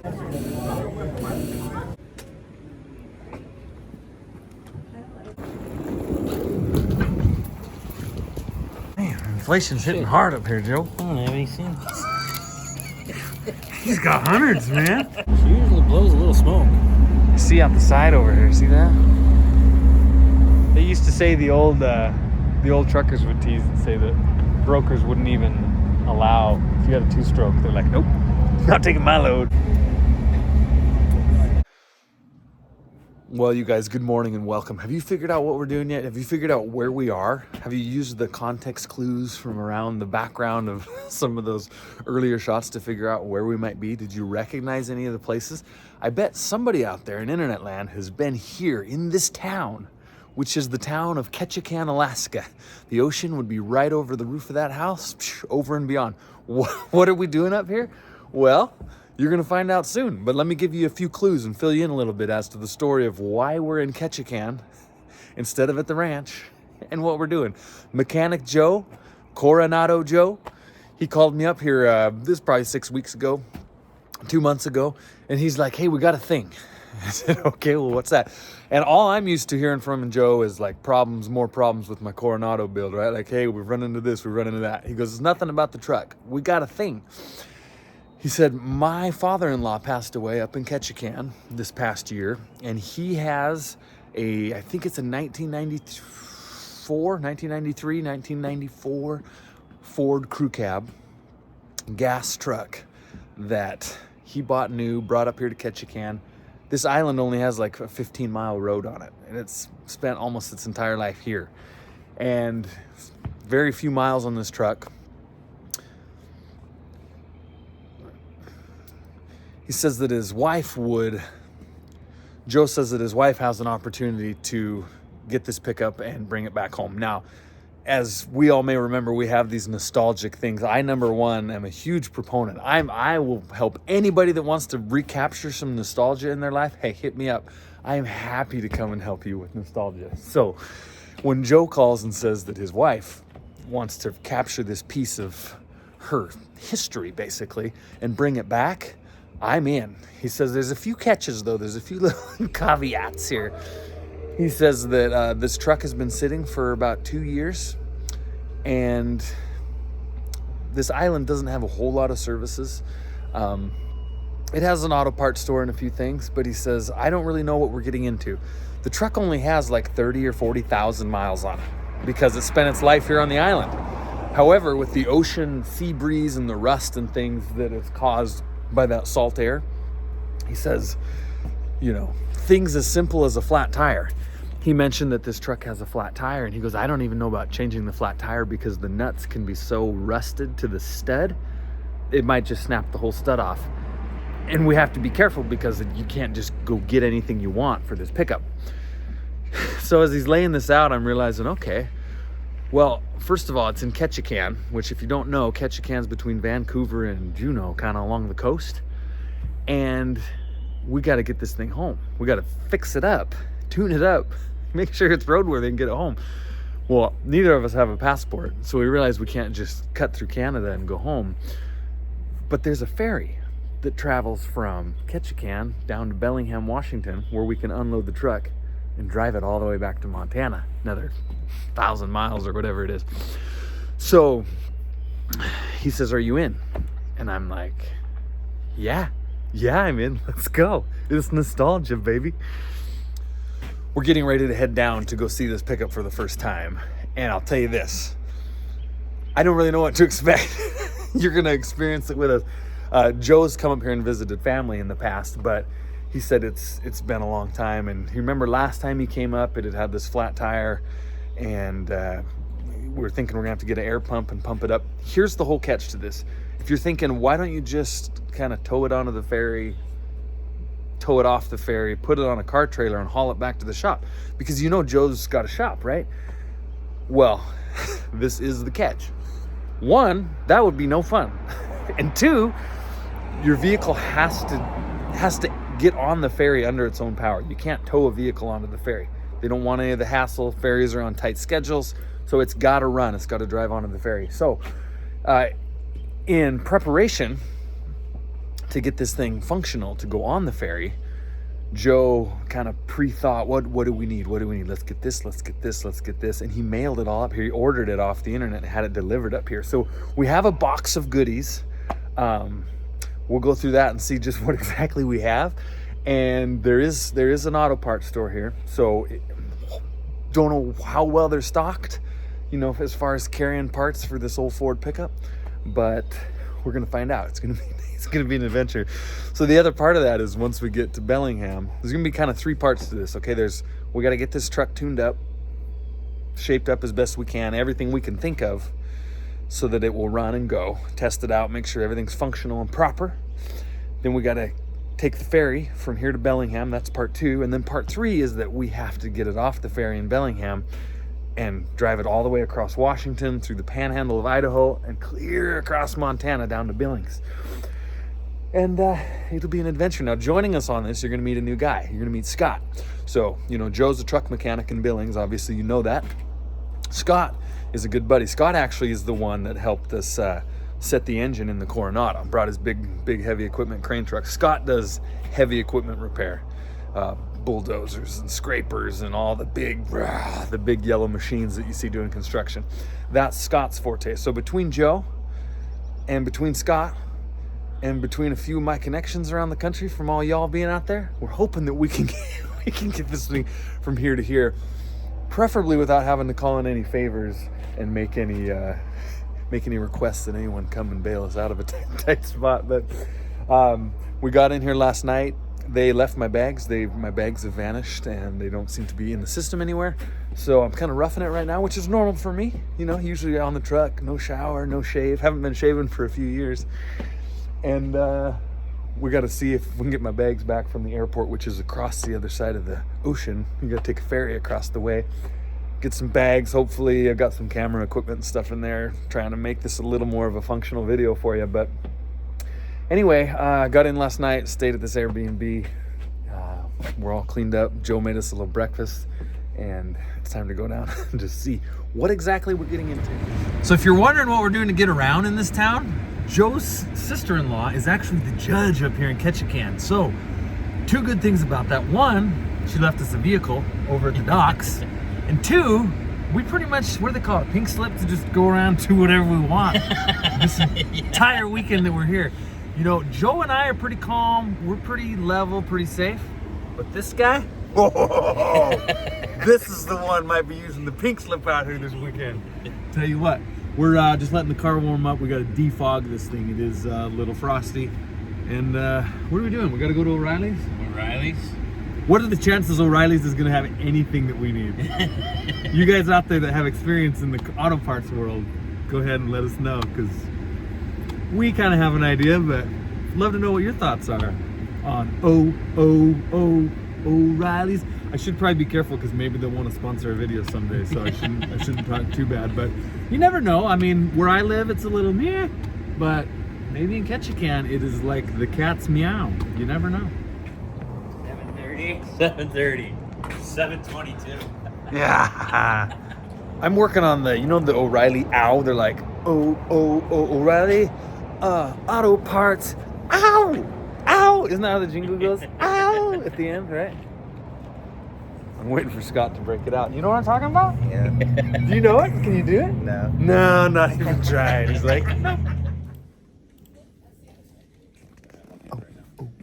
Man, inflation's hitting hard up here, Joe. I don't have any sense. He's got hundreds, man. She usually blows a little smoke. See out the side over here, see that? They used to say the old truckers would tease and say that brokers wouldn't even allow, if you had a two-stroke, they're like, nope, not taking my load. Well, you guys, good morning and welcome. Have you figured out what we're doing yet? Have you figured out where we are? Have you used the context clues from around the background of some of those earlier shots to figure out where we might be? Did you recognize any of the places? I bet somebody out there in internet land has been here in this town, which is the town of Ketchikan, Alaska. The ocean would be right over the roof of that house, over and beyond. What are we doing up here? Well, you're gonna find out soon, but let me give you a few clues and fill you in a little bit as to the story of why we're in Ketchikan instead of at the ranch and what we're doing. Mechanic Joe, Coronado Joe, he called me up here, this is probably 6 weeks ago, 2 months ago, and he's like, hey, we got a thing. I said, okay, well, what's that? And all I'm used to hearing from Joe is like more problems with my Coronado build, right? Like, hey, we've run into this, we've run into that. He goes, it's nothing about the truck. We got a thing. He said, my father-in-law passed away up in Ketchikan this past year, and he has I think it's a 1994 Ford crew cab gas truck that he bought new, brought up here to Ketchikan. This island only has like a 15-mile road on it, and it's spent almost its entire life here. And very few miles on this truck. He says that Joe says that his wife has an opportunity to get this pickup and bring it back home. Now, as we all may remember, we have these nostalgic things. I, number one, am a huge proponent. I will help anybody that wants to recapture some nostalgia in their life. Hey, hit me up. I am happy to come and help you with nostalgia. So when Joe calls and says that his wife wants to capture this piece of her history, basically, and bring it back, I'm in. He says there's a few catches, though. There's a few little caveats here. He says that this truck has been sitting for about 2 years, and this island doesn't have a whole lot of services. It has an auto parts store and a few things, but he says, I don't really know what we're getting into. The truck only has like 30 or 40,000 miles on it because it spent its life here on the island. However, with the ocean sea breeze and the rust and things that it's caused by that salt air, he says, things as simple as a flat tire. He mentioned that this truck has a flat tire, and he goes, I don't even know about changing the flat tire because the nuts can be so rusted to the stud, it might just snap the whole stud off. And we have to be careful because you can't just go get anything you want for this pickup. So as he's laying this out, I'm realizing, okay, well, first of all, it's in Ketchikan, which if you don't know, Ketchikan's between Vancouver and Juneau, kind of along the coast. And we got to get this thing home. We got to fix it up, tune it up, make sure it's roadworthy and get it home. Well, neither of us have a passport, so we realize we can't just cut through Canada and go home. But there's a ferry that travels from Ketchikan down to Bellingham, Washington, where we can unload the truck and drive it all the way back to Montana, another 1,000 miles or whatever it is. So he says, are you in? And I'm like, yeah, I'm in. Let's go. It's nostalgia, baby. We're getting ready to head down to go see this pickup for the first time. And I'll tell you this, I don't really know what to expect. You're going to experience it with us. Joe's come up here and visited family in the past, but he said it's been a long time. And you remember last time he came up, it had this flat tire, and we're thinking we're gonna have to get an air pump and pump it up. Here's the whole catch to this. If you're thinking, why don't you just kind of tow it onto the ferry, tow it off the ferry, put it on a car trailer and haul it back to the shop? Because Joe's got a shop, right? Well, this is the catch. One, that would be no fun. And two, your vehicle has to get on the ferry under its own power. You can't tow a vehicle onto the ferry. They don't want any of the hassle. Ferries are on tight schedules, so it's got to run. It's got to drive onto the ferry. So in preparation to get this thing functional to go on the ferry, Joe kind of pre-thought, what do we need? What do we need? Let's get this, let's get this, let's get this. And he mailed it all up here. He ordered it off the internet and had it delivered up here. So we have a box of goodies. We'll go through that and see just what exactly we have. And there is an auto parts store here. So don't know how well they're stocked, you know, as far as carrying parts for this old Ford pickup, but we're gonna find out. It's gonna be an adventure. So the other part of that is once we get to Bellingham, there's gonna be kind of 3 parts to this. Okay, we got to get this truck tuned up, shaped up as best we can, everything we can think of, so that it will run and go. Test it out, make sure everything's functional and proper. Then we got to take the ferry from here to Bellingham. That's part 2. And then part 3 is that we have to get it off the ferry in Bellingham and drive it all the way across Washington, through the panhandle of Idaho, and clear across Montana down to Billings. And it'll be an adventure. Now, joining us on this, you're going to meet a new guy. You're going to meet Scott. So, you know, Joe's a truck mechanic in Billings. Obviously, you know that. Scott is a good buddy. Scott actually is the one that helped us set the engine in the Coronado. Brought his big heavy equipment crane truck. Scott does heavy equipment repair. Bulldozers and scrapers and all the big yellow machines that you see doing construction. That's Scott's forte. So between Joe and between Scott and between a few of my connections around the country from all y'all being out there, we're hoping that we can get this thing from here to here, preferably without having to call in any favors and make any requests that anyone come and bail us out of a tight spot. But we got in here last night. They left my bags. My bags have vanished and they don't seem to be in the system anywhere. So I'm kind of roughing it right now, which is normal for me. You know, usually on the truck, no shower, no shave. Haven't been shaving for a few years. And we got to see if we can get my bags back from the airport, which is across the other side of the ocean. You got to take a ferry across the way. Get some bags. Hopefully I've got some camera equipment and stuff in there, trying to make this a little more of a functional video for you. But anyway, got in last night, stayed at this Airbnb. We're all cleaned up. Joe made us a little breakfast, and it's time to go down and just see what exactly we're getting into. So if you're wondering what we're doing to get around in this town, Joe's sister-in-law is actually the judge up here in Ketchikan. So 2 good things about that. 1, she left us a vehicle over at the docks. And 2, we pretty much, what do they call it, pink slip, to just go around, do whatever we want this entire weekend that we're here. You know, Joe and I are pretty calm, we're pretty level, pretty safe. But this guy, this is the one might be using the pink slip out here this weekend. Tell you what, we're just letting the car warm up. We got to defog this thing. It is a little frosty. And what are we doing? We got to go to O'Reilly's? O'Reilly's? What are the chances O'Reilly's is going to have anything that we need? You guys out there that have experience in the auto parts world, go ahead and let us know, because we kind of have an idea, but love to know what your thoughts are on O'Reilly's. I should probably be careful because maybe they'll want to sponsor a video someday, so I shouldn't talk too bad. But you never know. I mean, where I live, it's a little meh, but maybe in Ketchikan, it is like the cat's meow. You never know. 7:30, 7:22. Yeah. I'm working on the O'Reilly ow. They're like, O'Reilly, auto parts, ow, ow. Isn't that how the jingle goes? Ow, at the end, right? I'm waiting for Scott to break it out. You know what I'm talking about? Yeah. Do you know it? Can you do it? No. No, not even trying. He's like, no.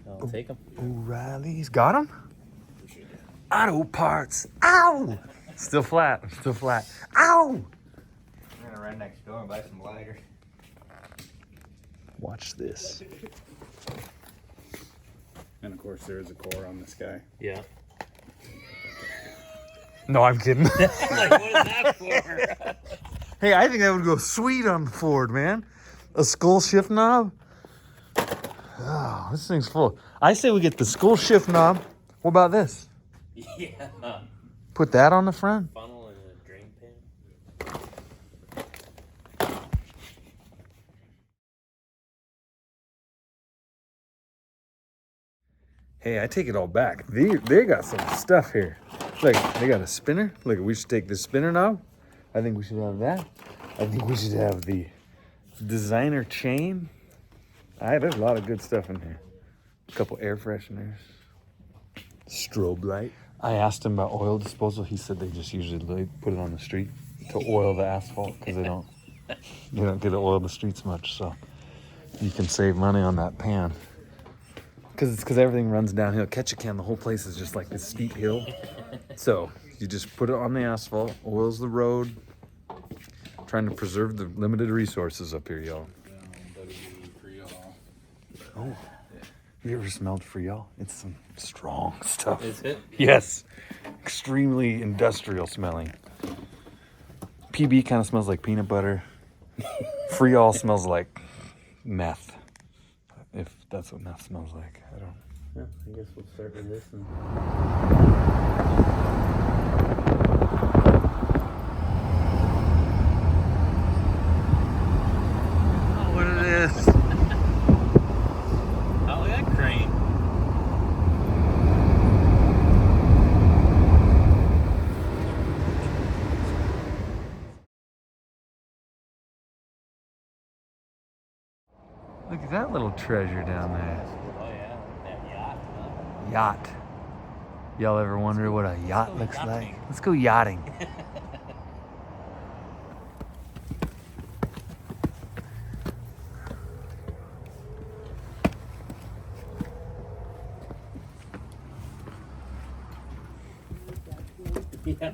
I'll take them. O'Reilly's got him. Auto parts. Ow. Still flat. Still flat. Ow. I'm gonna run next door and buy some lighter. Watch this. And of course, there is a core on this guy. Yeah. No, I'm kidding. Like, what is that for? Hey, I think that would go sweet on the Ford, man. A skull shift knob. Oh, this thing's full. I say we get the skull shift knob. What about this? Yeah. Put that on the front. Funnel and a drain pan. Hey, I take it all back. They got some stuff here. Look, they got a spinner. Look, we should take the spinner knob. I think we should have that. I think we should have the designer chain. There's a lot of good stuff in here. A couple air fresheners. Strobe light. I asked him about oil disposal. He said they just usually put it on the street to oil the asphalt because they don't get to oil the streets much. So you can save money on that pan. Because everything runs downhill. Ketchikan, the whole place is just like this steep hill. So you just put it on the asphalt, oils the road. Trying to preserve the limited resources up here, y'all. Oh, have you ever smelled Friol? It's some strong stuff. Is it? Yes, extremely industrial smelling. PB kind of smells like peanut butter. Friol smells like meth. If that's what meth smells like, I don't. Yeah, I guess we'll start with this one. Oh, what it is? Oh, look at that crane. Look at that little treasure down there. Oh, yeah, that yacht. Huh? Yacht. Y'all ever wonder what a yacht go looks yachting. like? Let's go yachting. Yeah.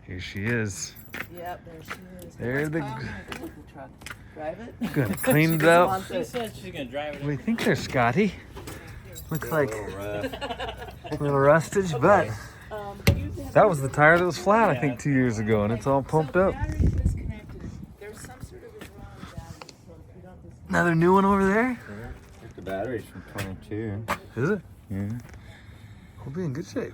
Here she is. Yep, there she is. There the- Let's call her the truck. Drive it. Gonna clean it She up. wants She it. said she's gonna drive it. What do you think there, Scotty? Looks like rough. a little rustage, but You have that was the tire that was flat, I think, 2 years ago, and it's all pumped up. battery disconnected. There's some sort of a wrong battery, so if you don't disconnect. Another new one over there? The battery's from 22. Is it? Yeah. We'll be in good shape.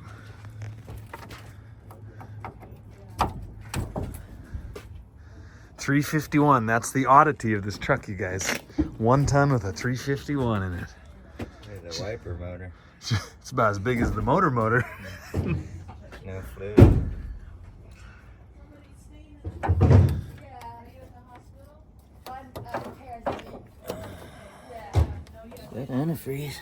$351. That's the oddity of this truck, you guys. 1 ton with a 351 in it. There's a wiper motor. It's about as big as the motor. No fluid. That antifreeze.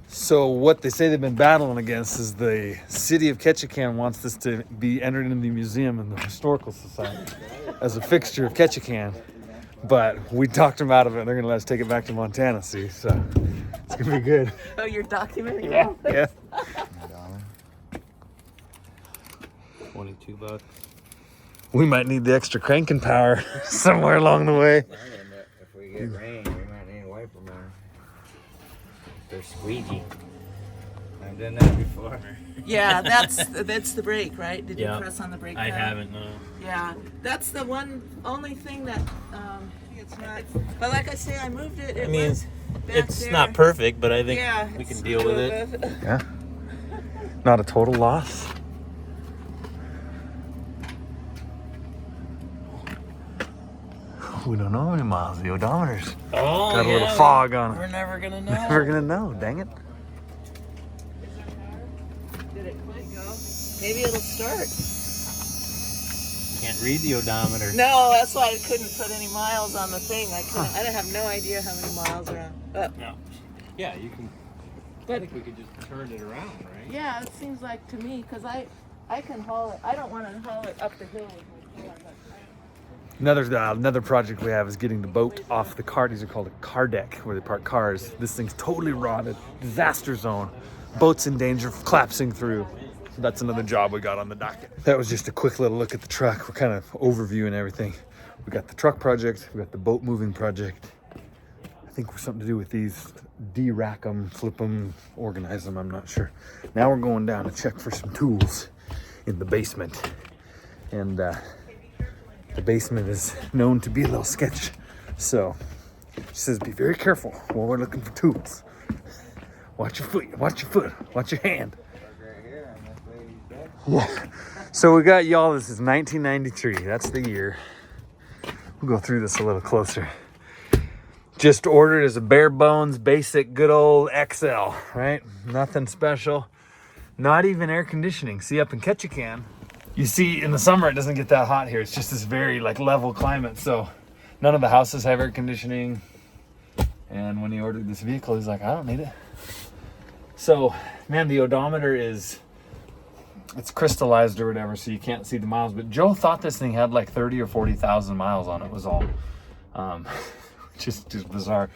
So what they say they've been battling against is the city of Ketchikan wants this to be entered into the museum and the historical society as a fixture of Ketchikan. But we talked them out of it, and they're gonna let us take it back to Montana. See, so it's gonna be good. Oh, you're documenting Yeah, all this? yeah. $22. We might need the extra cranking power somewhere along the way. If we get rain, we might need a wiper motor. They're squeegee. I've done that before. Yeah, that's the brake, right? Did Yeah. you press on the brake I pedal? haven't, no. Yeah, that's the only thing that it's not. But like I say, I moved it. It I mean, was back It's there. not perfect, but I think Yeah, we can it's deal with it. Yeah. Not a total loss. We don't know how many miles. The odometer's Oh, got a little fog on We're it. never gonna know. Never gonna know. Dang it. Did it quit go? Maybe it'll start. Can't read the odometer. No, that's why I couldn't put any miles on the thing. I couldn't. I have no idea how many miles are on. No. Yeah, you can. But- I think we could just turn it around, right? Yeah, it seems like to me because I can haul it. I don't want to haul it up the hill with my car. But Another project we have is getting the boat off the car. These are called a car deck, where they park cars. This thing's totally rotted. Disaster zone. Boat's in danger of collapsing through. That's another job we got on the docket. That was just a quick little look at the truck. We're kind of overviewing everything. We got the truck project. We got the boat moving project. I think we're something to do with these. De-rack them, flip them, organize them. I'm not sure. Now we're going down to check for some tools in the basement. And the basement is known to be a little sketch. So she says, be very careful while we're looking for tools. Watch your foot, watch your foot, watch your hand. Right here on this lady's bed. Yeah. So we got y'all, this is 1993. That's the year. We'll go through this a little closer. Just ordered as a bare bones, basic, good old XL, right? Nothing special. Not even air conditioning. See, up in Ketchikan, you see in the summer it doesn't get that hot here. It's just this very like level climate. So none of the houses have air conditioning. And when he ordered this vehicle, he's like, I don't need it. So, man, the odometer it's crystallized or whatever, so you can't see the miles. But Joe thought this thing had like 30 or 40,000 miles on it was all. Just bizarre.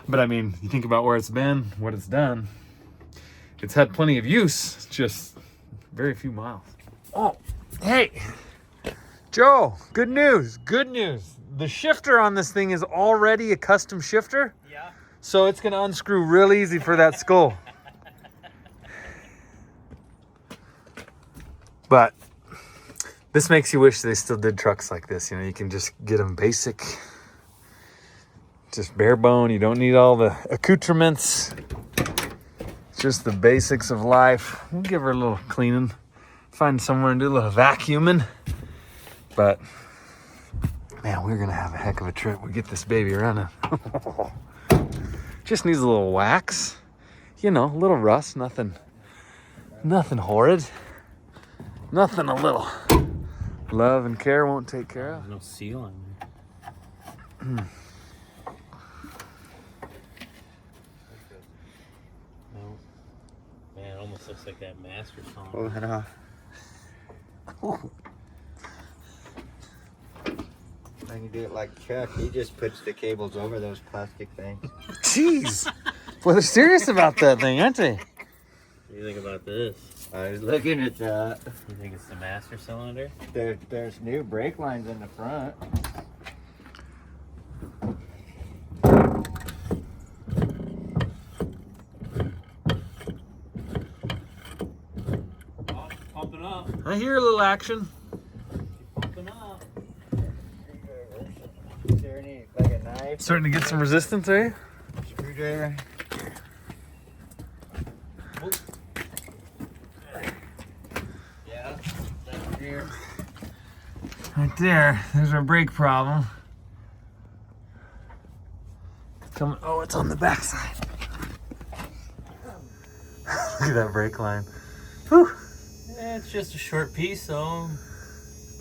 But I mean, you think about where it's been, what it's done. It's had plenty of use, just very few miles. Oh, hey, Joe, good news, good news. The shifter on this thing is already a custom shifter. Yeah. So it's gonna unscrew real easy for that skull. But this makes you wish they still did trucks like this. You know, you can just get them basic, just bare bone. You don't need all the accoutrements. It's just the basics of life. We'll give her a little cleaning, find somewhere and do a little vacuuming. But man, we're gonna have a heck of a trip. We get this baby running. Just needs a little wax, you know, a little rust, nothing horrid. Nothing a little love and care won't take care of. There's no seal on there. No. Man, it almost looks like that master song. Pull it off. I can do it like Chuck. He just puts the cables over those plastic things. Jeez. Well, they're serious about that thing, aren't they? What do you think about this? I was looking at that. You think it's the master cylinder? There's new brake lines in the front. Oh, pumping up. I hear a little action. Pumping up. There need like a knife. Starting to get some resistance, are you? Screwdriver. Yeah, that's here. Right there. There's our brake problem. Coming. Oh, it's on the backside. Look at that brake line. Whew. It's just a short piece, though.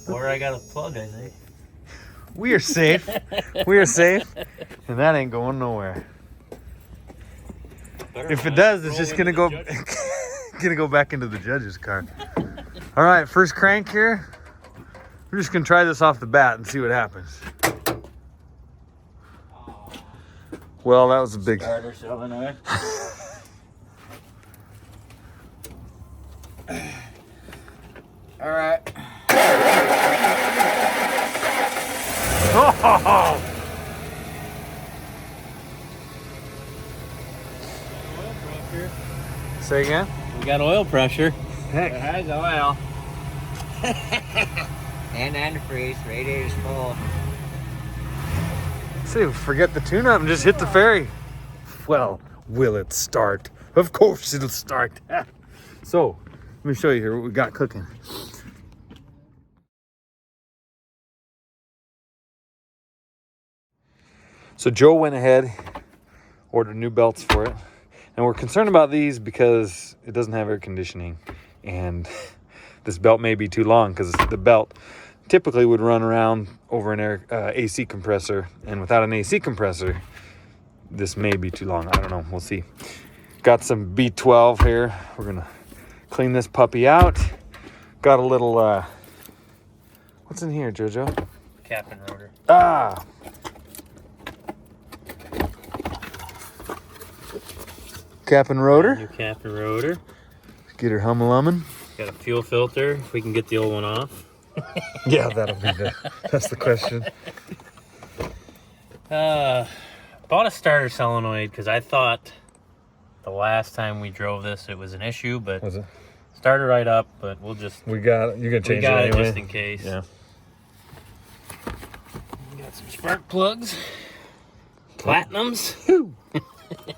Or I got a plug, I think. We are safe. We are safe. And that ain't going nowhere. If it does, it's just gonna go gonna go back into the judge's car. All right, first crank here. We're just gonna try this off the bat and see what happens. Well, that was a big. Starter solenoid. All right. Oh! Oil pressure. Say again? We got oil pressure. It has oil. and antifreeze. Radiator's full. See, forget the tune-up and just hit the ferry. Well, will it start? Of course it'll start. So, let me show you here what we got cooking. So Joe went ahead, ordered new belts for it. And we're concerned about these because it doesn't have air conditioning. And this belt may be too long because the belt typically would run around over an AC compressor. And without an AC compressor, this may be too long. I don't know. We'll see. Got some B12 here. We're going to clean this puppy out. Got a little... what's in here, Jojo? Cap and rotor. Ah! Cap and rotor. New cap and rotor. Get her hum-a-lummin'. Got a fuel filter. If we can get the old one off. Yeah, that's the question. Bought a starter solenoid because I thought the last time we drove this it was an issue, but Was it? started right up. But we'll just You're gonna change we got it anyway. just in case. Yeah. Got some spark plugs, platinums.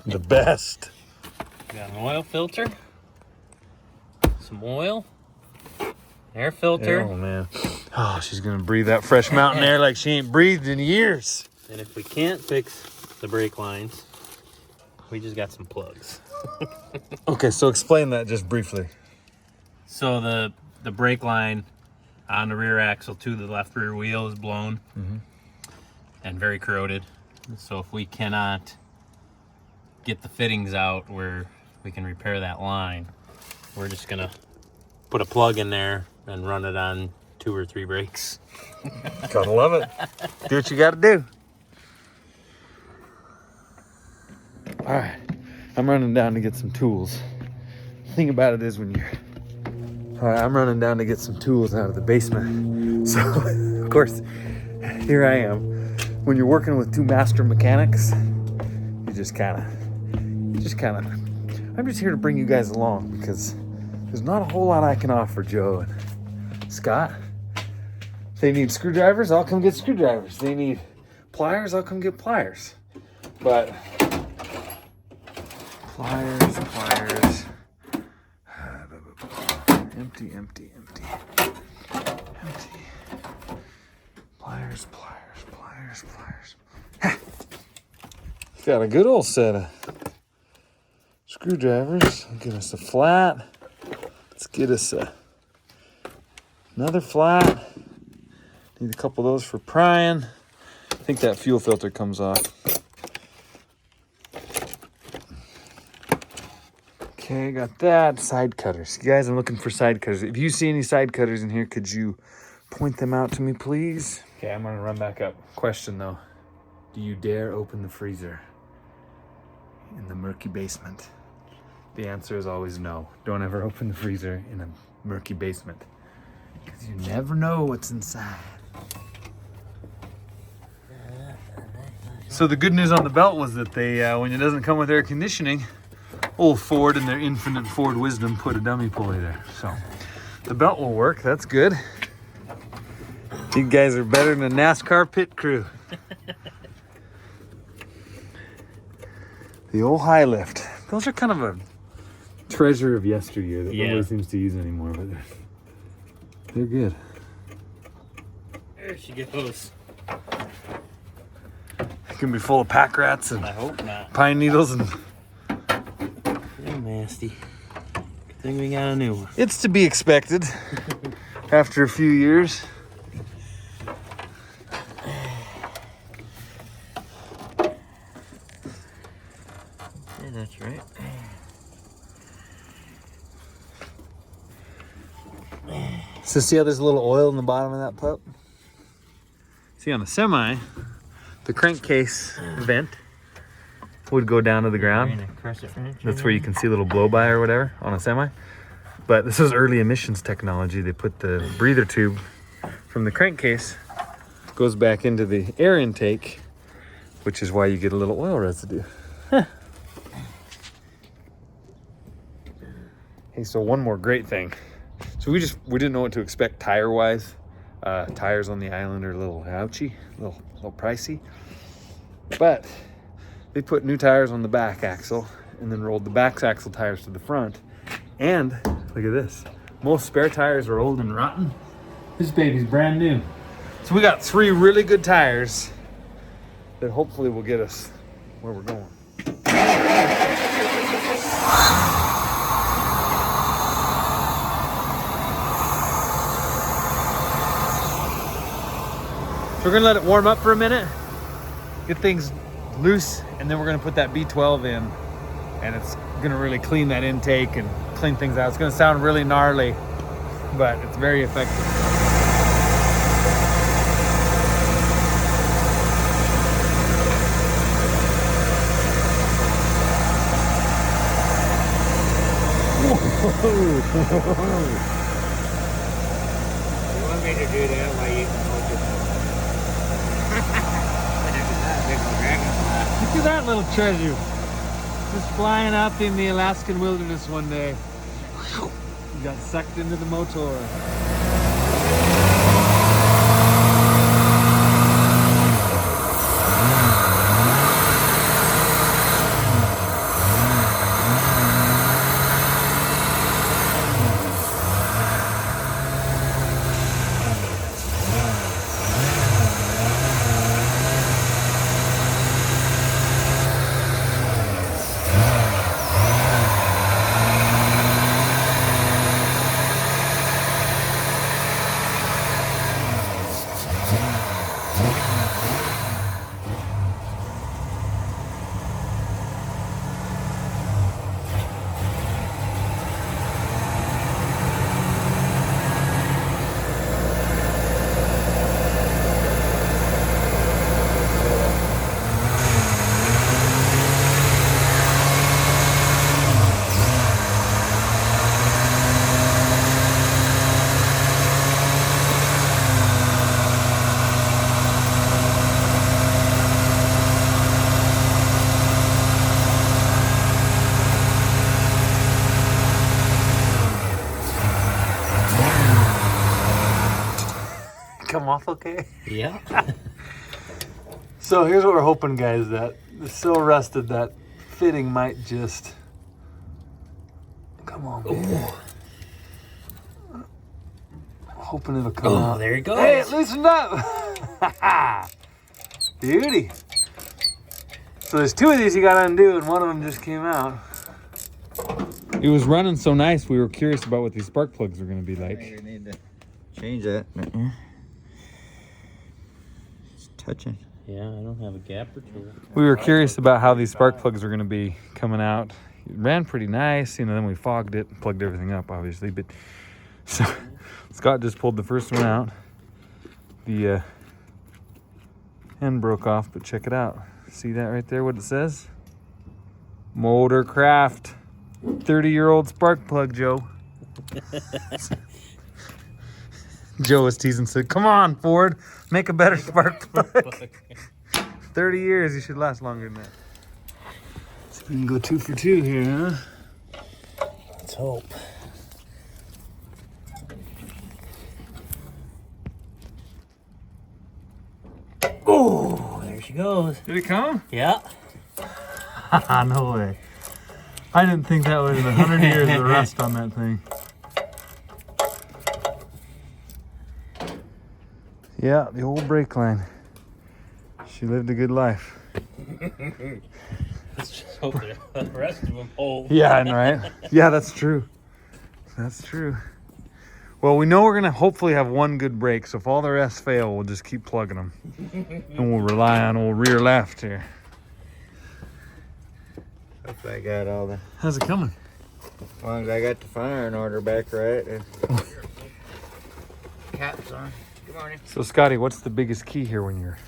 The best. Got an oil filter, some oil, air filter, Oh man. Oh, she's gonna breathe that fresh mountain air like she ain't breathed in years. and if we can't fix the brake lines. We just got some plugs. Okay, so explain that just briefly. So the brake line on the rear axle to the left rear wheel is blown and very corroded. So if we cannot get the fittings out where we can repair that line, we're just gonna put a plug in there and run it on 2 or 3 brakes. Gotta love it. Do what you gotta do. All right, I'm running down to get some tools. The thing about it is when you're... All right, I'm running down to get some tools out of the basement. So, of course, here I am. When you're working with 2 master mechanics, you just kind of... I'm just here to bring you guys along because there's not a whole lot I can offer Joe and Scott. If they need screwdrivers, I'll come get screwdrivers. They need pliers, I'll come get pliers. But pliers. Empty. Pliers. Got a good old set of screwdrivers. Get us a flat. Let's get us another flat. Need a couple of those for prying. I think that fuel filter comes off. Okay, got that. Side cutters. You guys, I'm looking for side cutters. If you see any side cutters in here, could you point them out to me, please? Okay, I'm gonna run back up. Question though. Do you dare open the freezer in the murky basement? The answer is always no. Don't ever open the freezer in a murky basement because you never know what's inside. So the good news on the belt was that they, when it doesn't come with air conditioning, old Ford in their infinite Ford wisdom put a dummy pulley there. So the belt will work. That's good. You guys are better than a NASCAR pit crew. The old high lift. Those are kind of a treasure of yesteryear that nobody seems to use anymore, but they're good. There she goes. It can be full of pack rats and I hope not. pine needles and... They're nasty. Good thing we got a new one. It's to be expected after a few years. Yeah, that's right. So see how there's a little oil in the bottom of that pup? See, on a semi, the crankcase vent would go down to the ground. That's where you can see a little blow-by or whatever on a semi. But this is early emissions technology. They put the breather tube from the crankcase, goes back into the air intake, which is why you get a little oil residue. Hey, so one more great thing. So we didn't know what to expect tire-wise. Tires on the island are a little ouchy, a little pricey. But they put new tires on the back axle and then rolled the back axle tires to the front. And look at this. Most spare tires are old and rotten. This baby's brand new. So we got 3 really good tires that hopefully will get us where we're going. So we're gonna let it warm up for a minute, get things loose, and then we're gonna put that B12 in, and it's gonna really clean that intake and clean things out. It's gonna sound really gnarly, but it's very effective. You want me to do that while you can hold it? Look at that little treasure. Just flying up in the Alaskan wilderness one day. You got sucked into the motor. come off okay? Yeah. So here's what we're hoping, guys, that it's so rusted that fitting might just... Come on, baby. Hoping it'll come out. There it goes. Hey, it loosened up. Beauty. So there's two of these you gotta undo, and one of them just came out. It was running so nice, we were curious about what these spark plugs were gonna be I like. think we need to change that. It's touching. Yeah, I don't have a gap or two. We were curious about how these spark plugs were gonna be coming out. It ran pretty nice, you know, then we fogged it and plugged everything up, obviously, but so Scott just pulled the first one out. The end broke off, but check it out. See that right there, what it says? Motorcraft. 30-year-old spark plug, Joe. Joe was teasing, said, come on, Ford, make a better spark plug. 30 years, you should last longer than that. So we can go 2 for 2 here, huh? Let's hope. Oh, there she goes. Did it come? Yeah. No way. I didn't think that was 100 years of rust on that thing. Yeah, the old brake line. She lived a good life. Let's just hope the rest of them hold. Yeah, I know, right? Yeah, that's true. That's true. Well, we know we're going to hopefully have one good brake, so if all the rest fail, we'll just keep plugging them. And we'll rely on old rear left here. Hope I got all the... How's it coming? As long as I got the firing order back right. Caps on. Good morning. So, Scotty, what's the biggest key here when you're...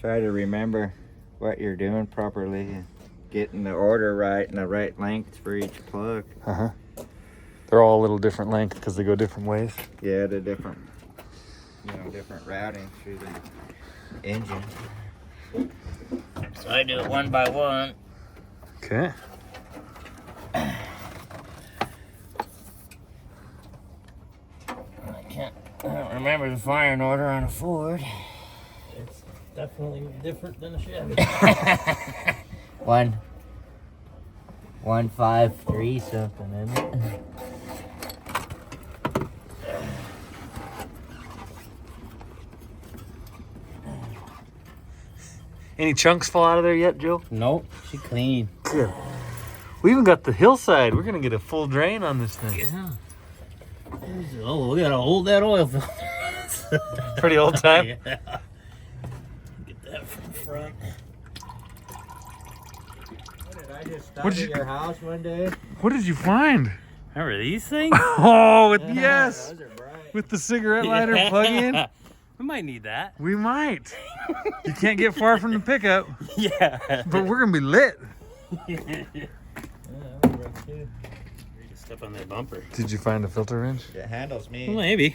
Try to remember what you're doing properly and getting the order right and the right length for each plug. Uh-huh. They're all a little different length because they go different ways. Yeah, the different, different routing through the engine. So I do it one by one. Okay. I don't remember the firing order on a Ford. It's definitely different than a Chevy. 153 something, isn't it? Any chunks fall out of there yet, Joe? Nope, she clean. Good. We even got the hillside. We're going to get a full drain on this thing. Yeah. Oh, we gotta hold that oil filter. Pretty old time. Yeah. Get that from front. What did I just stop What at did you- your house one day? What did you find? Remember these things? Oh, yes. Those are bright. With the cigarette lighter plug-in. We might need that. We might. You can't get far from the pickup, Yeah. but we're going to be lit. Yeah, that was bright too. You can step on that bumper. Did you find a filter wrench? It handles me. Well, maybe.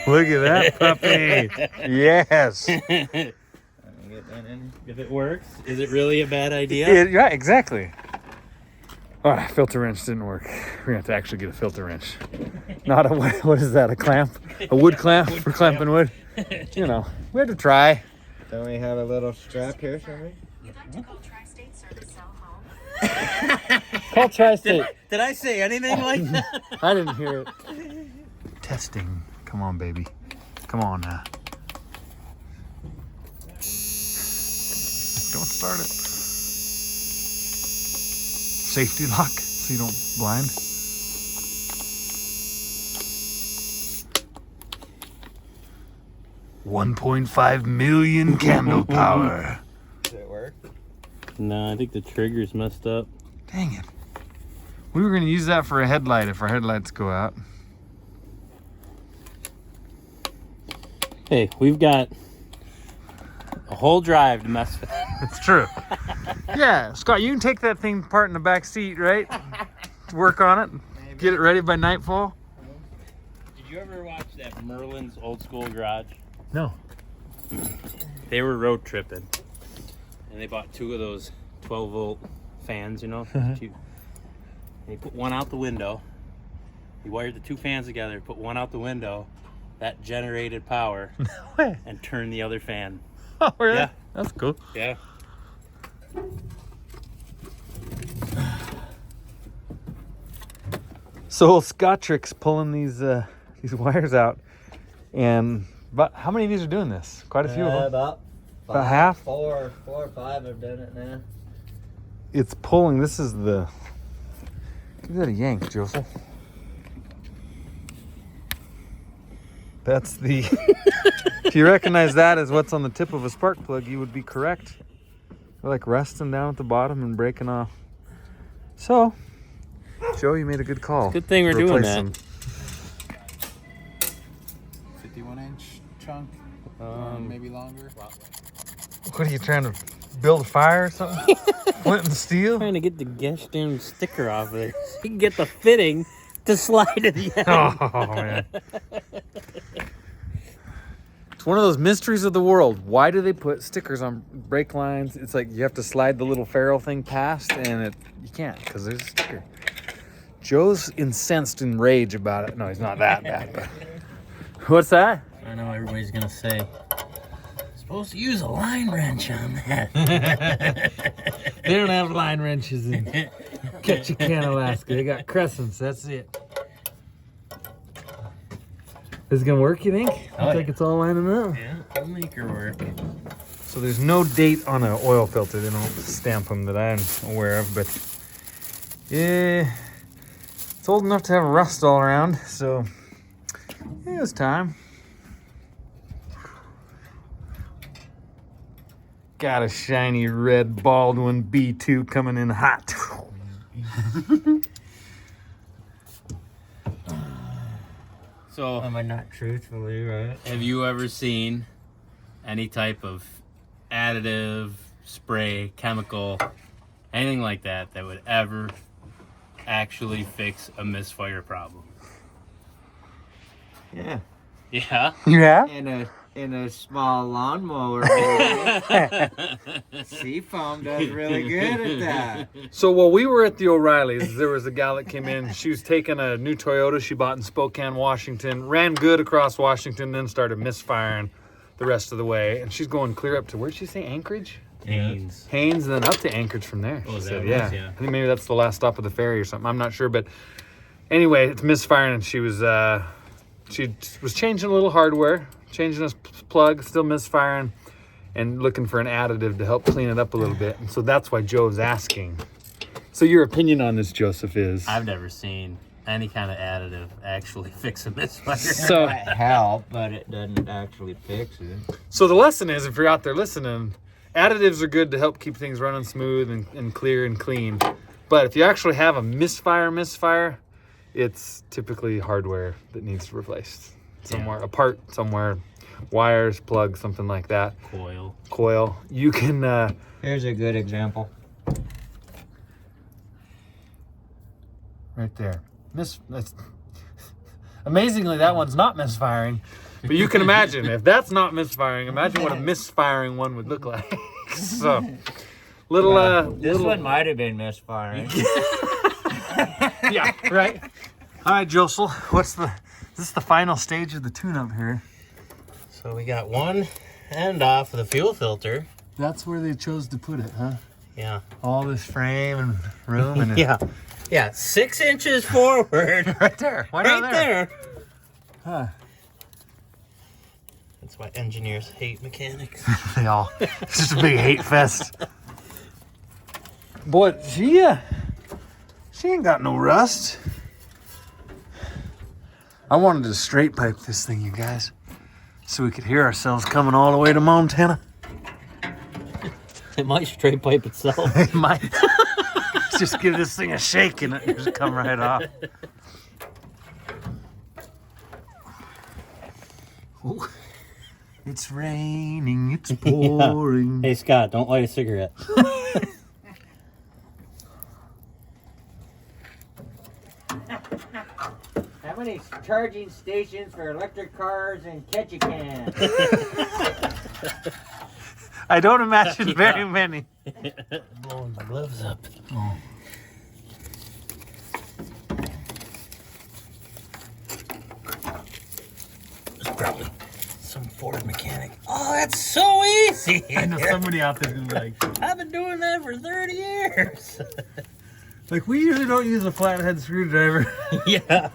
Look at that puppy. Yes. Let me get that in. If it works, is it really a bad idea? Yeah, exactly. Oh, filter wrench didn't work. We're going to have to actually get a filter wrench. Not a, what is that, a clamp? A wood clamp for clamping wood? You know, we had to try. Don't we have a little strap here, somebody? You'd like to call Tri-State Service cell home? Call Tri-State. Did I say anything like that? I didn't hear it. Testing. Come on, baby. Come on now. Don't start it. Safety lock so you don't blind. $1.5 million candle power. Does it work? No, I think the trigger's messed up. Dang it. We were going to use that for a headlight if our headlights go out. Hey, we've got a whole drive to mess with. It's true. Yeah, Scott, you can take that thing apart in the back seat, right? Work on it. Maybe. Get it ready by nightfall. Did you ever watch that Merlin's Old School Garage? No. They were road tripping, and they bought 2 of those 12-volt fans, you know? They put one out the window. He wired the 2 fans together, put one out the window, that generated power way. and turn the other fan. Oh, really? Yeah. That's cool. Yeah. So Scottrick's pulling these wires out, and but how many of these are doing this? Quite a few of them. About half? Four or five have done it now. It's pulling. This is the. Give that a yank, Joseph. That's the. If you recognize that as what's on the tip of a spark plug, you would be correct. They're like resting down at the bottom and breaking off. So, Joe, you made a good call. Good thing we're doing Replace that. them. 51-inch chunk, maybe longer. What are you trying to build a fire or something? Flint and steel? Trying to get the gosh damn sticker off of there so you can get the fitting to slide to the end. Oh, man. It's one of those mysteries of the world. Why do they put stickers on brake lines? It's like you have to slide the little ferrule thing past, and you can't because there's a sticker. Joe's incensed in rage about it. No, he's not that bad. But what's that? I know everybody's gonna say, supposed to use a line wrench on that. They don't have line wrenches in Ketchikan, Alaska. They got crescents. That's it. Is it gonna work, you think? Looks like it's all lining up. Yeah, it'll make her work. So there's no date on an oil filter. They don't stamp them that I'm aware of, but yeah, it's old enough to have rust all around. So yeah, it's time. Got a shiny red Baldwin B2 coming in hot. So, Am I not truthfully, right? have you ever seen any type of additive, spray, chemical, anything like that that would ever actually fix a misfire problem? Yeah. Yeah. You have? In a small lawnmower. Seafoam does really good at that. So while we were at the O'Reillys, there was a gal that came in. She was taking a new Toyota she bought in Spokane, Washington. Ran good across Washington, then started misfiring the rest of the way. And she's going clear up to, where'd she say, Anchorage? Hanes. Haines, and then up to Anchorage from there. Oh, She is that said, what it yeah. is? Yeah. I think maybe that's the last stop of the ferry or something. I'm not sure, but anyway, it's misfiring, and she was changing a little hardware, changing a plug, still misfiring, and looking for an additive to help clean it up a little bit. And so that's why Joe's asking. So your opinion on this, Joseph, is? I've never seen any kind of additive actually fix a misfire. So, Help, but it doesn't actually fix it. so the lesson is, if you're out there listening, additives are good to help keep things running smooth and clear and clean. But if you actually have a misfire, it's typically hardware that needs replaced somewhere, a part somewhere, wires, plugs, something like that. Coil. You can. Here's a good example. Right there. Amazingly, that one's not misfiring. But you can imagine, if that's not misfiring, imagine what a misfiring one would look like. So, This one might have been misfiring. Yeah, right. All right, Josel, this is the final stage of the tune-up here. So we got one end off of the fuel filter. That's where they chose to put it, huh? Yeah. All this frame and room and Yeah, 6 inches forward. right there. Why not Right there. Huh. That's why engineers hate mechanics. It's just a big hate fest. Boy, she ain't got no rust. I wanted to straight pipe this thing, you guys, so we could hear ourselves coming all the way to Montana. It might straight pipe itself. It might. Just give this thing a shake and it just come right off. Ooh. It's raining, it's pouring. Hey Scott, don't light a cigarette. How many charging stations for electric cars in Ketchikan? I don't imagine very many. Blowing my gloves up. see. I know somebody out there's gonna be like, I've been doing that for 30 years. like we usually don't use a flathead screwdriver. Yeah.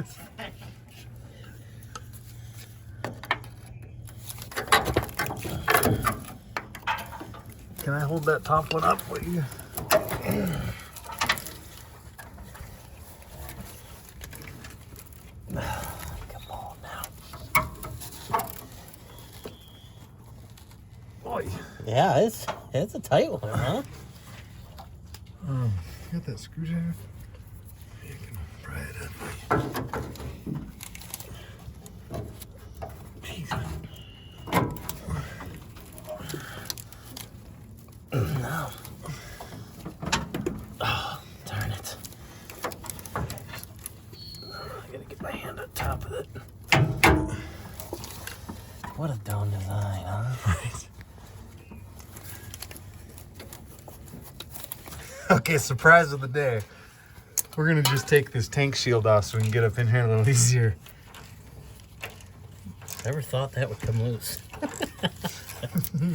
Can I hold that top one up? What you? Come on now. Boy. Yeah, it's a tight one, huh? Got that screwdriver? You can pry it up. Jeez. No. Oh, darn it. I gotta get my hand on top of it. What a dumb design, huh? Right. Okay, surprise of the day. We're gonna just take this tank shield off so we can get up in here a little easier. Never thought that would come loose.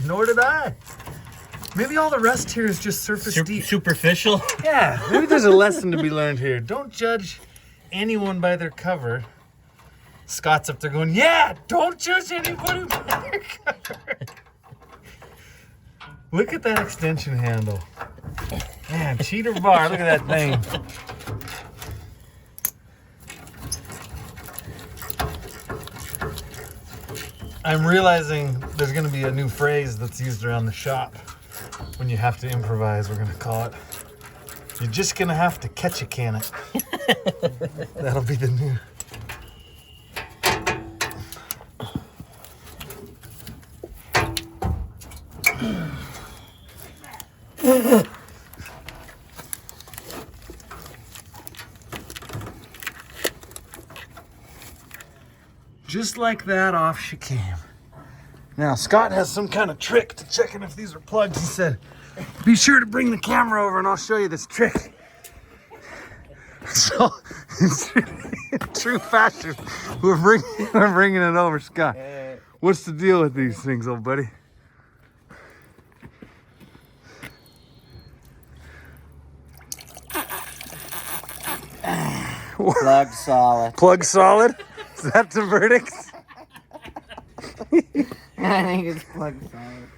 Nor did I. Maybe all the rest here is just surface deep. Superficial? Yeah, maybe there's a lesson to be learned here. Don't judge anyone by their cover. Scott's up there going, yeah, don't judge anybody by their cover. Look at that extension handle. Man, cheater bar, look at that thing. I'm realizing there's gonna be a new phrase that's used around the shop when you have to improvise, we're gonna call it. You're just gonna have to Ketchikan it. That'll be the new. Just like that, off she came. Now, Scott has some kind of trick to checking if these are plugged. He said, be sure to bring the camera over and I'll show you this trick. So, in true fashion, we're bringing it over, Scott. What's the deal with these things, old buddy? Plug solid. Plug solid? Is that the verdict? I think it's plug solid.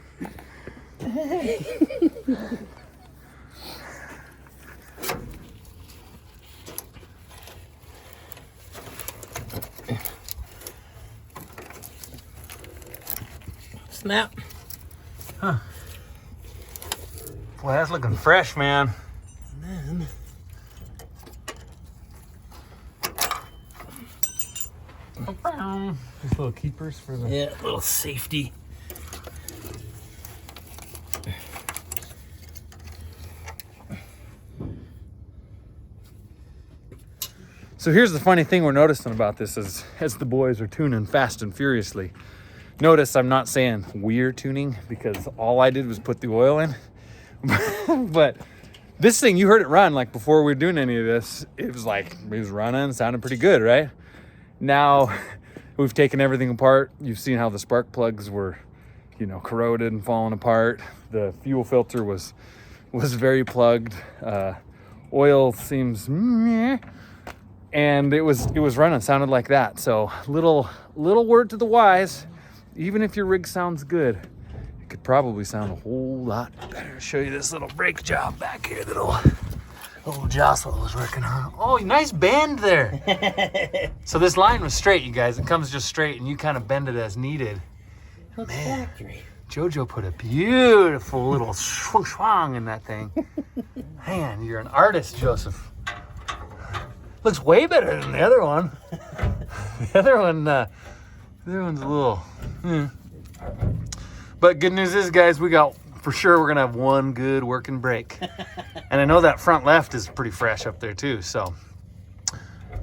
Snap. Huh. Well, that's looking fresh, man. And then These little keepers for the... yeah, a little safety. So here's the funny thing we're noticing about this is as the boys are tuning fast and furiously. Notice I'm not saying we're tuning because all I did was put the oil in. But this thing, you heard it run like before we were doing any of this. It was running, sounded pretty good, right? Now we've taken everything apart. You've seen how the spark plugs were, corroded and falling apart. The fuel filter was very plugged. Oil seems meh. And it was running, sounded like that. So little word to the wise, even if your rig sounds good, it could probably sound a whole lot better. I'll show you this little brake job back here that old Jocelyn was working on. Oh, nice bend there. So this line was straight, you guys. It comes just straight and you kind of bend it as needed. Looks Man. factory. Jojo put a beautiful little swang in that thing. Man, you're an artist, Joseph. Looks way better than the other one. The other one's a little. But good news is, guys, we're gonna have one good working brake, and I know that front left is pretty fresh up there too. So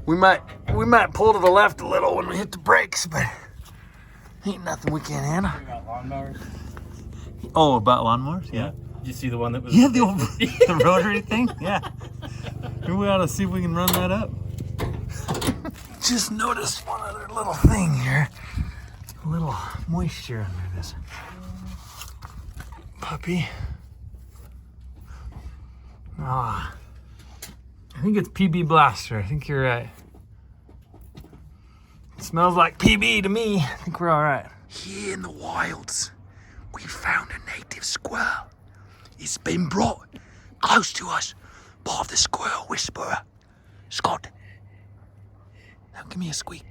we might pull to the left a little when we hit the brakes, but ain't nothing we can't handle. About lawnmowers? Oh, about lawnmowers? Yeah. Did you see the one that was? Yeah, the old the rotary thing. Yeah. Maybe we ought to see if we can run that up. Just noticed one other little thing here. A little moisture under this. puppy. Ah, I think it's PB Blaster. I think you're right. It smells like PB to me. I think we're all right. Here in the wilds, we found a native squirrel. It's been brought close to us by the Squirrel Whisperer. Scott, now give me a squeak.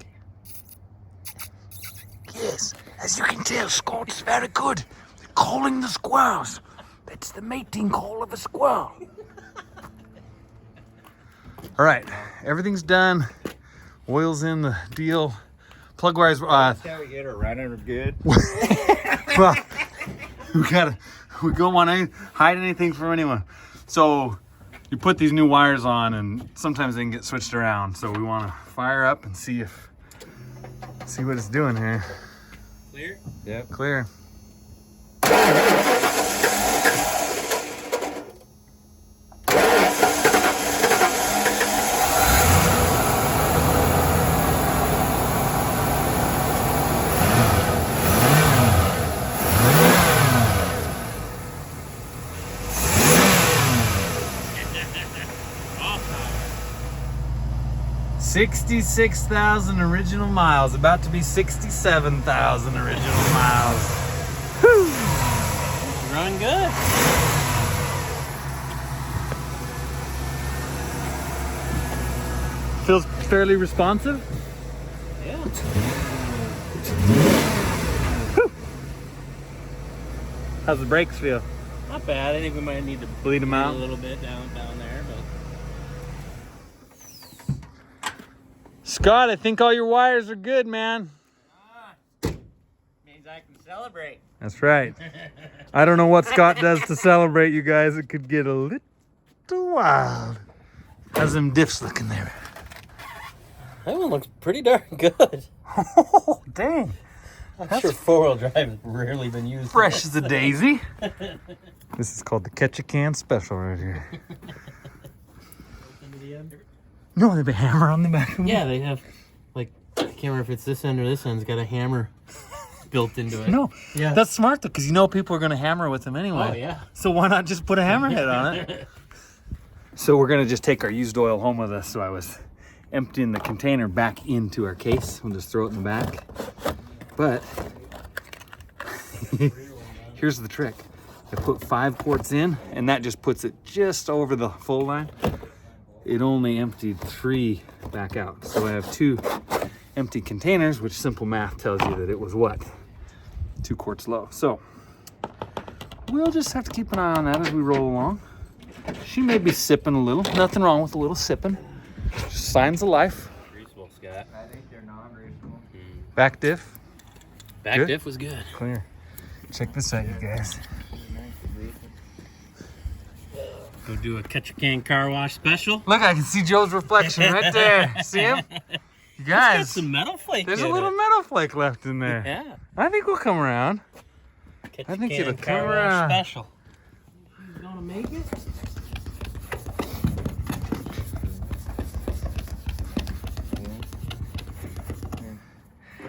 Yes, as you can tell, Scott's very good at calling the squirrels. That's the mating call of a squirrel. All right, everything's done. Oil's in the deal. Plug wires. That's how we get her running good. Well, we don't want to hide anything from anyone. So you put these new wires on, and sometimes they can get switched around. So we want to fire up and see what it's doing here. Clear? Yep. Clear. Awesome. 66,000 original miles, about to be 67,000 original miles. Whew. Run good. Feels fairly responsive. Yeah. Whew. How's the brakes feel? Not bad. I think we might need to Bleed them out? a little bit down there, but Scott, I think all your wires are good, man. Means I can celebrate. That's right. I don't know what Scott does to celebrate, you guys. It could get a little wild. How's them diffs looking there? that one looks pretty darn good. Oh, dang. I'm sure four-wheel drive has rarely been used. Fresh as a daisy. This is called the Ketchikan Special right here. No, they have a hammer on the back of them. Yeah, they have, like, I can't remember if it's this end or this end's got a hammer built into it. No, Yeah. that's smart though, because you know people are going to hammer with them anyway. Oh, yeah. So why not just put a hammerhead on it? So we're going to just take our used oil home with us. So I was emptying the container back into our case. We'll just throw it in the back. But here's the trick. I put 5 quarts in, and that just puts it just over the full line. It only emptied 3 back out. So I have 2 empty containers, which simple math tells you that it was what? 2 quarts low. So we'll just have to keep an eye on that as we roll along. She may be sipping a little. Nothing wrong with a little sipping. Just signs of life. Greasable, Scott. I think they're non-reasonable. Back diff. Back Good. diff was good. Clear. Check this out, you guys. Go do a Ketchikan car wash special. Look, I can see Joe's reflection right there. See him? You Got guys, some metal flake. there's a in little it. metal flake left in there. Yeah. I think we'll come around. I think it'll Ketchikan come car wash around. special. You gonna make it?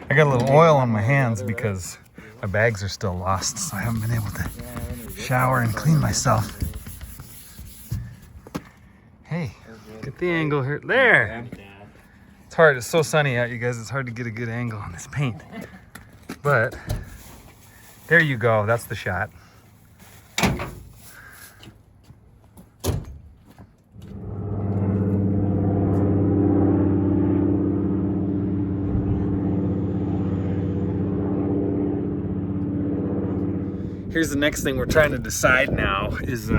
I got a little oil on my hands because my bags are still lost, so I haven't been able to shower and clean myself. Hey, get the angle here. There! It's hard. It's so sunny out, you guys. It's hard to get a good angle on this paint. But there you go. That's the shot. Here's the next thing we're trying to decide now is,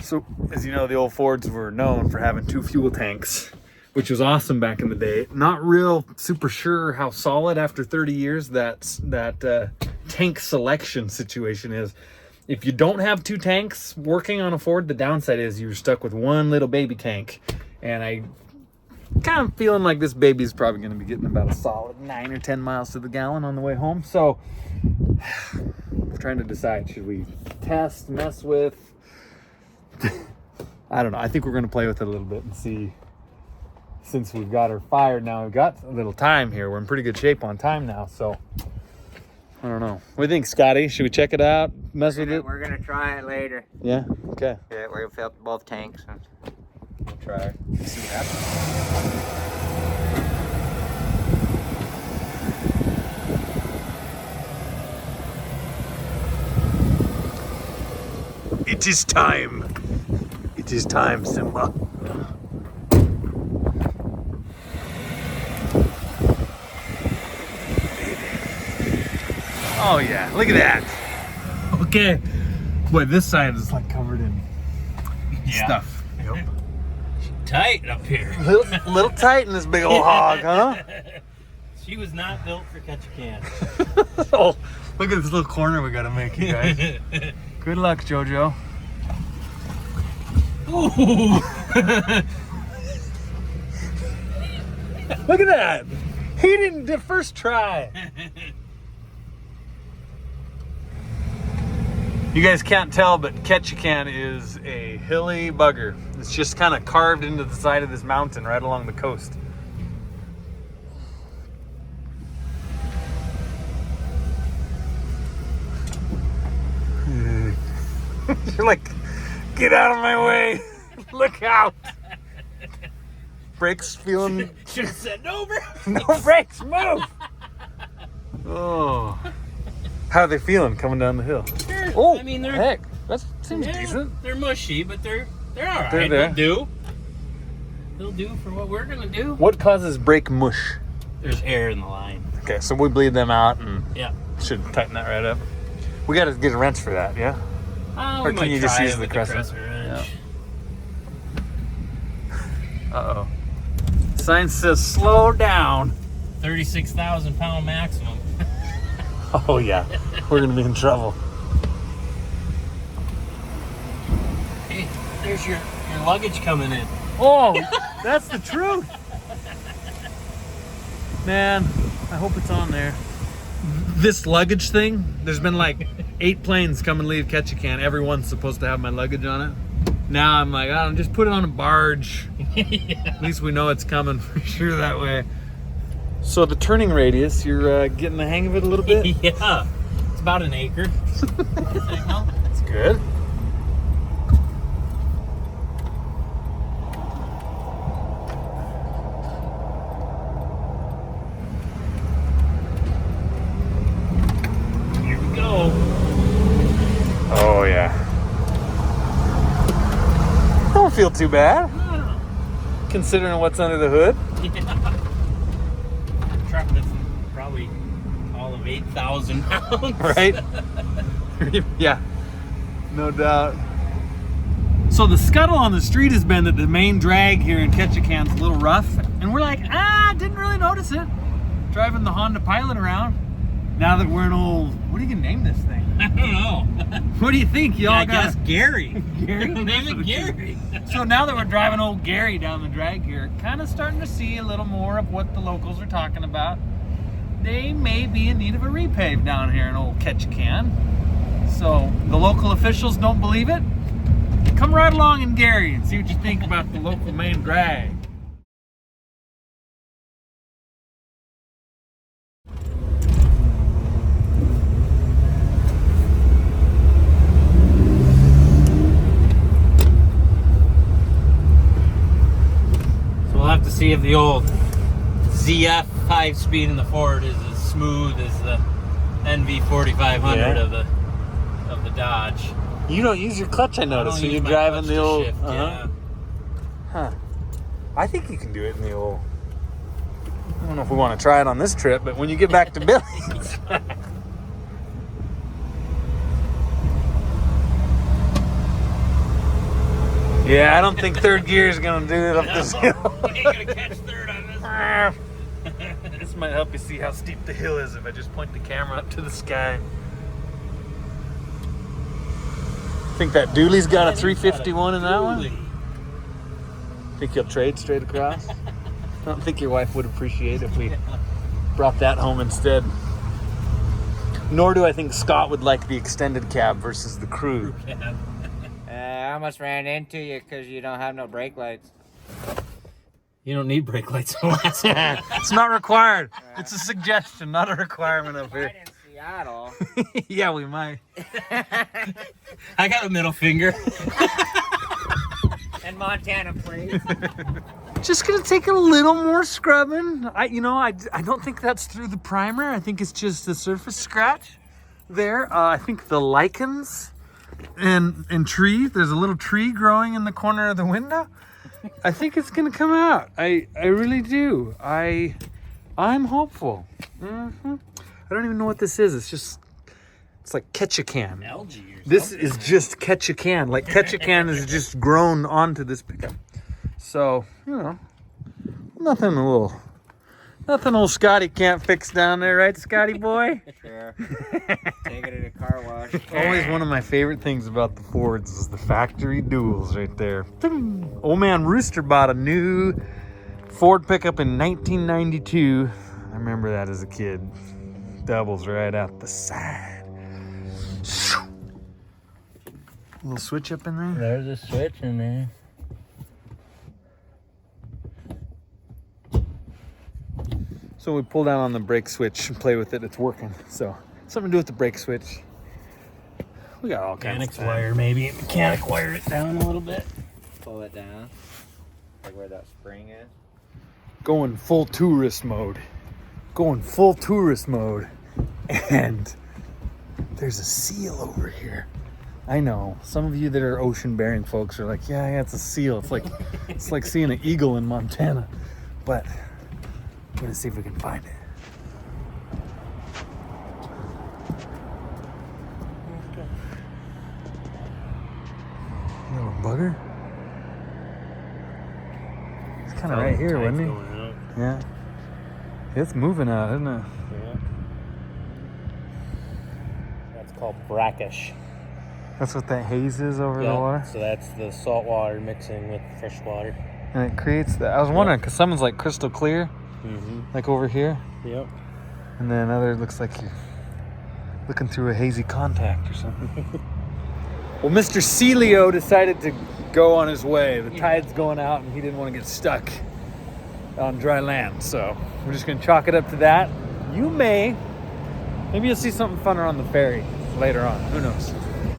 so as you know, the old Fords were known for having 2 fuel tanks, which was awesome back in the day. Not real super sure how solid after 30 years that tank selection situation is. If you don't have 2 tanks working on a Ford, the downside is you're stuck with 1 little baby tank. And I kind of feeling like this baby's probably going to be getting about a solid 9 or 10 miles to the gallon on the way home. So we're trying to decide, should we test, mess with? I don't know. I think we're going to play with it a little bit and see. Since we've got her fired now, we've got a little time here. We're in pretty good shape on time now. So I don't know. What do you think, Scotty? Should we check it out? Mess with it? We're gonna try it later. Yeah? Okay. Yeah, we're gonna fill up both tanks and we'll try it. See what happens. It is time. It is time, Simba. Oh yeah, look at that. Okay. Boy, this side is like covered in stuff. Yep. Tight up here. Little tight in this big old hog, huh? She was not built for Ketchikan. Oh, look at this little corner we gotta make, you guys. Good luck, JoJo. Look at that. He didn't the first try. You guys can't tell, but Ketchikan is a hilly bugger. It's just kind of carved into the side of this mountain right along the coast. You're like, get out of my way. Look out. Brakes feeling... Should have said no brakes. No brakes, move. Oh. How are they feeling coming down the hill? Oh, I mean, they're heck, that seems decent. They're mushy, but they're all right. They're there. They'll do for what we're gonna do. What causes brake mush? There's air in the line. Okay, so we bleed them out and Yeah. should tighten that right up. We got to get a wrench for that, yeah? We Or can might you just try use it the with crescent? wrench. Uh-oh. Sign says slow down. 36,000 pound maximum. Oh, yeah. We're going to be in trouble. Hey, there's your luggage coming in. Oh, that's the truth. Man, I hope it's on there. This luggage thing, there's been like 8 planes come and leave Ketchikan. Everyone's supposed to have my luggage on it. Now I'm like, oh, just put it on a barge. Yeah. At least we know it's coming for sure that way. So the turning radius, you're getting the hang of it a little bit? Yeah. It's about an acre. That's good. Here we go. Oh, yeah. Don't feel too bad, considering what's under the hood. Yeah. Truck that's probably all of 8,000 pounds. Right? Yeah, no doubt. So the scuttle on the street has been that the main drag here in Ketchikan's a little rough, and we're like, didn't really notice it. Driving the Honda Pilot around. Now that we're an old, what are you gonna name this thing? I don't know. What do you think? Y'all I got guess Gary. Gary? Name it Gary. So now that we're driving old Gary down the drag here, kind of starting to see a little more of what the locals are talking about. They may be in need of a repave down here in old Ketchikan. So the local officials don't believe it. Come right along in Gary and see what you think about the local main drag. We'll have to see if the old ZF 5-speed in the Ford is as smooth as the NV 4500 of the Dodge. You don't use your clutch, I noticed, don't when use you're my driving clutch the to old. shift, yeah. Huh. I think you can do it in the old. I don't know if we want to try it on this trip, but when you get back to Billy's. Yeah, I don't think third gear is going to do it up this hill. We ain't gonna catch third on this. This might help you see how steep the hill is if I just point the camera up to the sky. Think that dually's got a 351 in that one? Think you'll trade straight across? I don't think your wife would appreciate if we brought that home instead. Nor do I think Scott would like the extended cab versus the crew. I almost ran into you because you don't have no brake lights. You don't need brake lights on last one. It's not required. It's a suggestion, not a requirement up I here. didn't see Seattle. Yeah, we might. I got a middle finger. And Montana plates. Just gonna take a little more scrubbing. I don't think that's through the primer. I think it's just the surface scratch there. I think the lichens and tree. There's a little tree growing in the corner of the window. I think it's gonna come out. I really do. I'm hopeful. I don't even know what this is. It's like Ketchikan. Algae or This is just Ketchikan. Like Ketchikan is just grown onto this pickup. So, nothing old Scotty can't fix down there, right, Scotty boy? Sure. Take it to the car wash. Always one of my favorite things about the Fords is the factory duels right there. Old man Rooster bought a new Ford pickup in 1992. I remember that as a kid. Doubles right out the side. Little switch up in there. There's a switch in there. So we pull down on the brake switch and play with it. It's working. So something to do with the brake switch. We got all kinds of Mechanics stuff. wire, maybe. Mechanic wire it down a little bit. Pull it down. Like where that spring is. Going full tourist mode. And there's a seal over here. I know. Some of you that are ocean bearing folks are like, yeah, it's a seal. It's like seeing an eagle in Montana. But we're gonna see if we can find it. Little bugger. It's kind of right here, wasn't he? Yeah. It's moving out, isn't it? Yeah. That's called brackish. That's what that haze is over the water. So that's the salt water mixing with fresh water. And it creates that. I was wondering, because someone's like crystal clear, like over here. Yep. And then another looks like you're looking through a hazy contact or something. Well, Mr. Celio decided to go on his way. The tide's going out and he didn't want to get stuck on dry land. So we're just going to chalk it up to that. Maybe you'll see something funner on the ferry later on. Who knows?